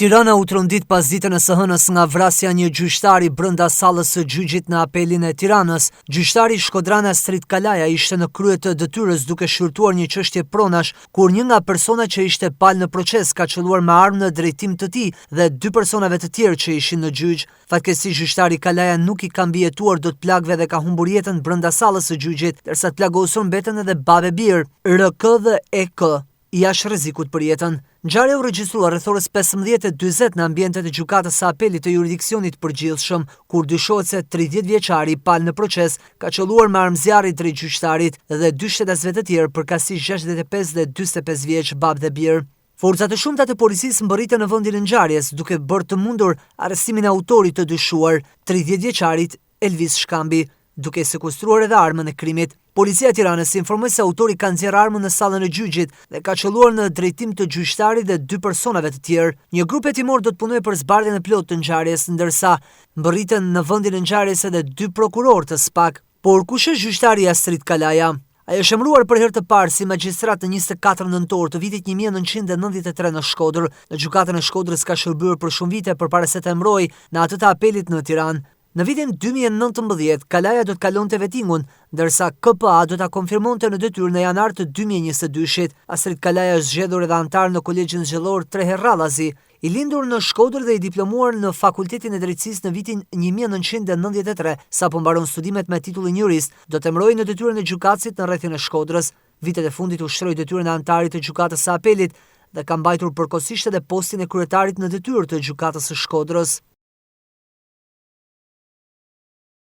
Tirana u trondit pas ditën e së hënës nga vrasja një gjyqtari brenda sallës së gjyqit në apelin e Tiranës. Gjyqtari Shkodran Astrid Kalaja ishte në krye të detyrës duke shqyrtuar një çështje pronash, kur një nga personat që ishte palë në proces ka qelluar me armë në drejtim të tij dhe dy personave të tjerë që ishin në gjyq. Fatkeqësisht gjyqtari Kalaja nuk i ka mbijetuar dot plagëve dhe ka humbur jetën brenda sallës së gjyqit, ndërsa të plagosur mbeten edhe babe bir, RK dhe EK, jashtë rrezikut për jetën. Ngjarja u regjistrua rreth orës 15:40 në ambientet e gjykatës së apelit të jurisdiksionit përgjithshëm, kur dyshohet se 30 vjeçari palë në proces ka qelluar me armë zjarri drejt gjyqtarit dhe dy shtetësve të tjerë, përkatësisht 65 dhe 45 vjeç babë dhe bir. Forca të shumta të policisë mbërritën në vendin e ngjarjes, duke bërë të mundur arrestimin e autorit të dyshuar, 30 vjeçarit Elvis Shkambi, duke sekustruar edhe armën e krimit. Policia e Tiranës informoi se autori ka nxjerrë armën në sallën e gjyqit dhe ka qelluar në drejtim të gjyqtarit dhe dy personave të tjerë. Një grup hetimor do të punojë për zbardhjen e plotë të ngjarjes, ndërsa mbërriten në vendin e ngjarjes edhe dy prokurorë të SPAK. Por kush është gjyqtari Astrid Kalaja? Ai është emëruar për herë të parë si magjistrat në 24 nëntor të vitit 1993 në Shkodër. Në gjykatën e Shkodrës ka shërbyer për shumë vite përpara se të emërojë në atë të apelit në Tiranë. Në vitin 2019, Kalaja do të kalonte vettingun, ndërsa KPA do ta konfirmonte në detyrë në janar të 2022-shit. Astrid Kalaja është zgjedhur edhe antar në Kolegjin Zgjedhor 3 herë radhazi, i lindur në Shkodër dhe i diplomuar në Fakultetin e Drejtësisë në vitin 1993, sapo mbaron studimet me titullin jurist, do të emërohej në detyrën e gjykatësit në rrethin e Shkodrës. Vitet e fundit ushtroi detyrën e antarit të gjykatës së apelit dhe ka mbajtur përkohësisht edhe postin e kryetarit në detyrë të gjykatës së Shkodrës.